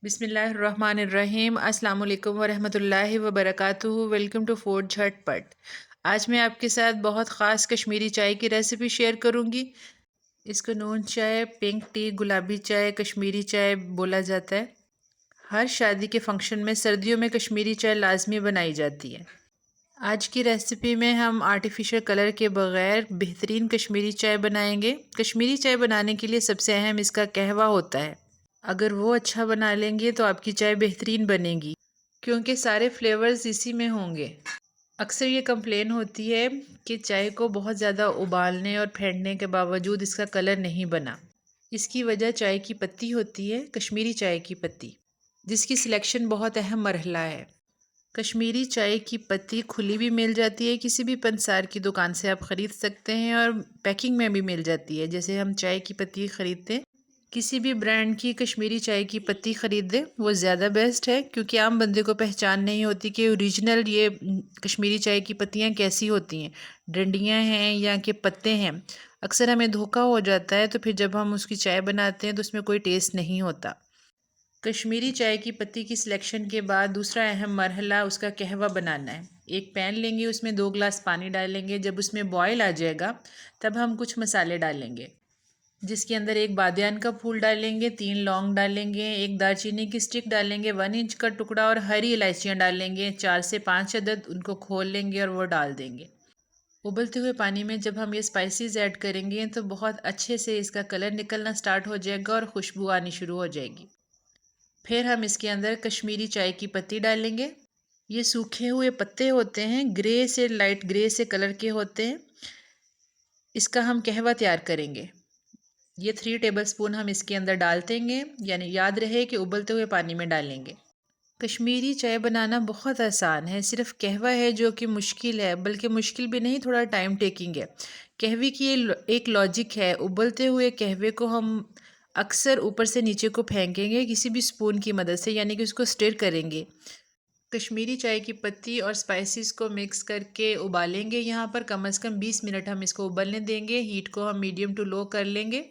बिस्मिल्लाहिर्रहमानिर्रहीम अस्सलाम वालेकुम वरहमतुल्लाहि वबरकातुहू। वेलकम टू फूड झटपट। आज मैं आपके साथ बहुत ख़ास कश्मीरी चाय की रेसिपी शेयर करूंगी। इसको नून चाय, पिंक टी, गुलाबी चाय, कश्मीरी चाय बोला जाता है। हर शादी के फंक्शन में सर्दियों में कश्मीरी चाय लाजमी बनाई जाती है। आज की रेसिपी में हम आर्टिफिशियल कलर के बग़ैर बेहतरीन कश्मीरी चाय बनाएंगे। कश्मीरी चाय बनाने के लिए सबसे अहम इसका कहवा होता है। अगर वो अच्छा बना लेंगे तो आपकी चाय बेहतरीन बनेगी, क्योंकि सारे फ्लेवर्स इसी में होंगे। अक्सर ये कंप्लेन होती है कि चाय को बहुत ज़्यादा उबालने और फेंटने के बावजूद इसका कलर नहीं बना। इसकी वजह चाय की पत्ती होती है, कश्मीरी चाय की पत्ती, जिसकी सिलेक्शन बहुत अहम मरहला है। कश्मीरी चाय की पत्ती खुली भी मिल जाती है, किसी भी पंसार की दुकान से आप ख़रीद सकते हैं, और पैकिंग में भी मिल जाती है। जैसे हम चाय की पत्ती ख़रीदते हैं, किसी भी ब्रांड की कश्मीरी चाय की पत्ती ख़रीदें, वो ज़्यादा बेस्ट है, क्योंकि आम बंदे को पहचान नहीं होती कि ओरिजिनल ये कश्मीरी चाय की पत्तियाँ कैसी होती हैं, डंडियाँ हैं या कि पत्ते हैं। अक्सर हमें धोखा हो जाता है, तो फिर जब हम उसकी चाय बनाते हैं तो उसमें कोई टेस्ट नहीं होता। कश्मीरी चाय की पत्ती की सिलेक्शन के बाद दूसरा अहम मरहला उसका कहवा बनाना है। एक पैन लेंगे, उसमें 2 गिलास पानी डालेंगे। जब उसमें बॉयल आ जाएगा तब हम कुछ मसाले डालेंगे, जिसके अंदर एक बादियान का फूल डालेंगे, 3 लौंग डालेंगे, एक दालचीनी की स्टिक डालेंगे, 1 इंच का टुकड़ा, और हरी इलायचियाँ डालेंगे 4 से 5 अदद। उनको खोल लेंगे और वो डाल देंगे। उबलते हुए पानी में जब हम ये स्पाइसेस ऐड करेंगे तो बहुत अच्छे से इसका कलर निकलना स्टार्ट हो जाएगा और खुशबू आनी शुरू हो जाएगी। फिर हम इसके अंदर कश्मीरी चाय की पत्ती डालेंगे। ये सूखे हुए पत्ते होते हैं, ग्रे से लाइट ग्रे से कलर के होते हैं। इसका हम कहवा तैयार करेंगे। ये 3 टेबलस्पून हम इसके अंदर डाल देंगे, यानी याद रहे कि उबलते हुए पानी में डालेंगे। कश्मीरी चाय बनाना बहुत आसान है, सिर्फ कहवा है जो कि मुश्किल है, बल्कि मुश्किल भी नहीं, थोड़ा टाइम टेकिंग है। कहवे की एक लॉजिक है। उबलते हुए कहवे को हम अक्सर ऊपर से नीचे को फेंकेंगे किसी भी स्पून की मदद से, यानी कि उसको स्टिर करेंगे। कश्मीरी चाय की पत्ती और स्पाइसेस को मिक्स करके उबालेंगे। यहाँ पर कम से कम 20 मिनट हम इसको उबलने देंगे। हीट को हम मीडियम टू लो कर लेंगे।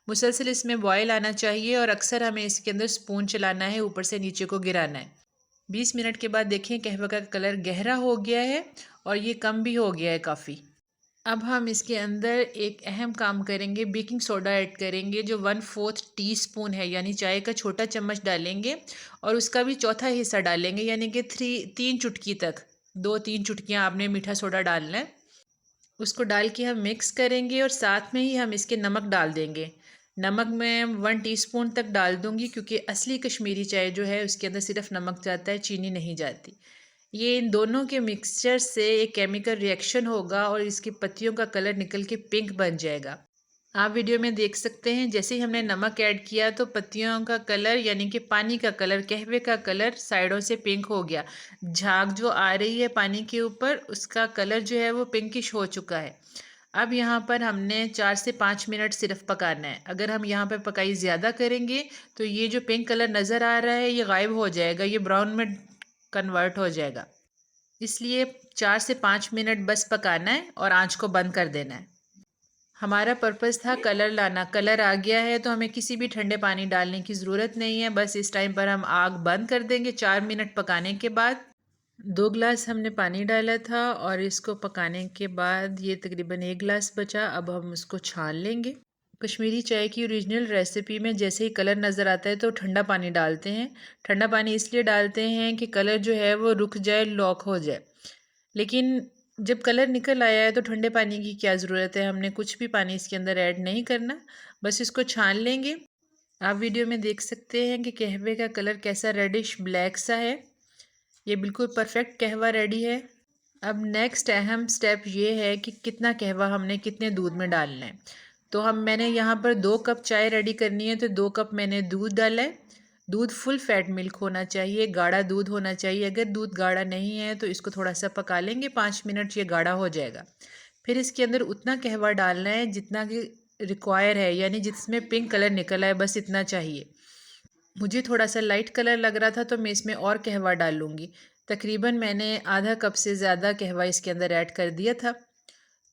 मुसलसल इसमें बॉयल आना चाहिए, और अक्सर हमें इसके अंदर स्पून चलाना है, ऊपर से नीचे को गिराना है। 20 मिनट के बाद देखें कहवा का कलर गहरा हो गया है और ये कम भी हो गया है काफ़ी। अब हम इसके अंदर एक अहम काम करेंगे, बेकिंग सोडा ऐड करेंगे, जो 1/4 टीस्पून है, यानी चाय का छोटा चम्मच डालेंगे, और उसका भी चौथा हिस्सा डालेंगे, यानी कि 3 चुटकी तक, 2-3 चुटकियाँ आपने मीठा सोडा डालना है। उसको डाल के हम मिक्स करेंगे, और साथ में ही हम इसके नमक डाल देंगे। नमक मैं 1 टीस्पून तक डाल दूंगी, क्योंकि असली कश्मीरी चाय जो है उसके अंदर सिर्फ नमक जाता है, चीनी नहीं जाती। ये इन दोनों के मिक्सचर से एक केमिकल रिएक्शन होगा और इसकी पत्तियों का कलर निकल के पिंक बन जाएगा। आप वीडियो में देख सकते हैं, जैसे ही हमने नमक ऐड किया तो पत्तियों का कलर, यानी कि पानी का कलर, कहवे का कलर साइडों से पिंक हो गया। झाग जो आ रही है पानी के ऊपर, उसका कलर जो है वो पिंकिश हो चुका है। अब यहाँ पर हमने 4 से 5 मिनट सिर्फ पकाना है। अगर हम यहाँ पर पकाई ज़्यादा करेंगे तो ये जो पिंक कलर नज़र आ रहा है ये गायब हो जाएगा, ये ब्राउन में कन्वर्ट हो जाएगा। इसलिए 4 से 5 मिनट बस पकाना है और आंच को बंद कर देना है। हमारा पर्पज़ था कलर लाना। कलर आ गया है तो हमें किसी भी ठंडे पानी डालने की ज़रूरत नहीं है। बस इस टाइम पर हम आग बंद कर देंगे। 4 मिनट पकाने के बाद 2 गिलास हमने पानी डाला था, और इसको पकाने के बाद ये तकरीबन 1 गिलास बचा। अब हम उसको छान लेंगे। कश्मीरी चाय की ओरिजिनल रेसिपी में जैसे ही कलर नज़र आता है तो ठंडा पानी डालते हैं। ठंडा पानी इसलिए डालते हैं कि कलर जो है वो रुक जाए, लॉक हो जाए। लेकिन जब कलर निकल आया है तो ठंडे पानी की क्या ज़रूरत है, हमने कुछ भी पानी इसके अंदर ऐड नहीं करना, बस इसको छान लेंगे। आप वीडियो में देख सकते हैं कि कहवे का कलर कैसा रेडिश ब्लैक सा है। ये बिल्कुल परफेक्ट कहवा रेडी है। अब नेक्स्ट अहम स्टेप ये है कि कितना कहवा हमने कितने दूध में डालना है। तो मैंने यहाँ पर 2 कप चाय रेडी करनी है, तो 2 कप मैंने दूध डाला है। दूध फुल फैट मिल्क होना चाहिए, गाढ़ा दूध होना चाहिए। अगर दूध गाढ़ा नहीं है तो इसको थोड़ा सा पका लेंगे, 5 मिनट, ये गाढ़ा हो जाएगा। फिर इसके अंदर उतना कहवा डालना है जितना कि रिक्वायर है, यानी जिसमें पिंक कलर निकला है, बस इतना चाहिए। मुझे थोड़ा सा लाइट कलर लग रहा था तो मैं इसमें और कहवा डाल लूँगी। तकरीबन मैंने आधा कप से ज़्यादा कहवा इसके अंदर ऐड कर दिया था।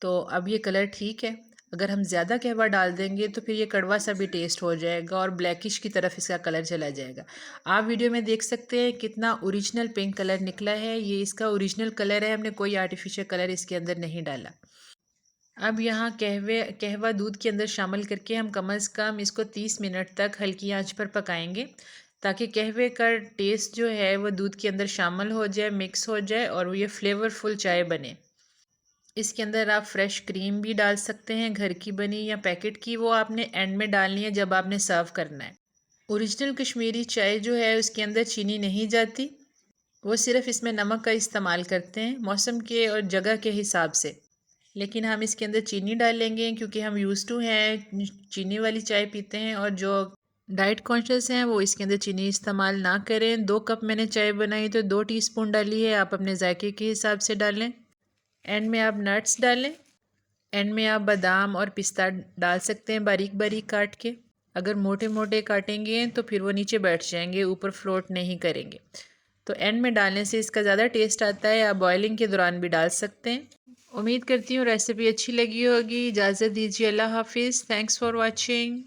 तो अब ये कलर ठीक है। अगर हम ज़्यादा कहवा डाल देंगे तो फिर ये कड़वा सा भी टेस्ट हो जाएगा और ब्लैकिश की तरफ इसका कलर चला जाएगा। आप वीडियो में देख सकते हैं कितना ओरिजिनल पिंक कलर निकला है। ये इसका ओरिजिनल कलर है, हमने कोई आर्टिफिशियल कलर इसके अंदर नहीं डाला। अब यहाँ कहवा दूध के अंदर शामिल करके हम कम से कम इसको 30 मिनट तक हल्की आंच पर पकाएंगे, ताकि कहवे का टेस्ट जो है वो दूध के अंदर शामिल हो जाए, मिक्स हो जाए और ये फ्लेवरफुल चाय बने। इसके अंदर आप फ्रेश क्रीम भी डाल सकते हैं, घर की बनी या पैकेट की, वो आपने एंड में डालनी है जब आपने सर्व करना है। ओरिजिनल कश्मीरी चाय जो है उसके अंदर चीनी नहीं जाती, वो सिर्फ इसमें नमक का इस्तेमाल करते हैं मौसम के और जगह के हिसाब से। लेकिन हम इसके अंदर चीनी डालेंगे क्योंकि हम यूज़ टू हैं चीनी वाली चाय पीते हैं, और जो डाइट कॉन्शियस हैं वो इसके अंदर चीनी इस्तेमाल ना करें। 2 कप मैंने चाय बनाई तो 2 टीस्पून डाली है, आप अपने जायके के हिसाब से डालें। एंड में आप नट्स डालें। एंड में आप बादाम और पिस्ता डाल सकते हैं बारीक बारीक काट के। अगर मोटे मोटे काटेंगे तो फिर वो नीचे बैठ जाएंगे, ऊपर फ्लोट नहीं करेंगे। तो एंड में डालने से इसका ज़्यादा टेस्ट आता है। आप बॉइलिंग के दौरान भी डाल सकते हैं। उम्मीद करती हूँ रेसिपी अच्छी लगी होगी। इजाज़त दीजिए, अल्लाह हाफिज़। Thanks for watching.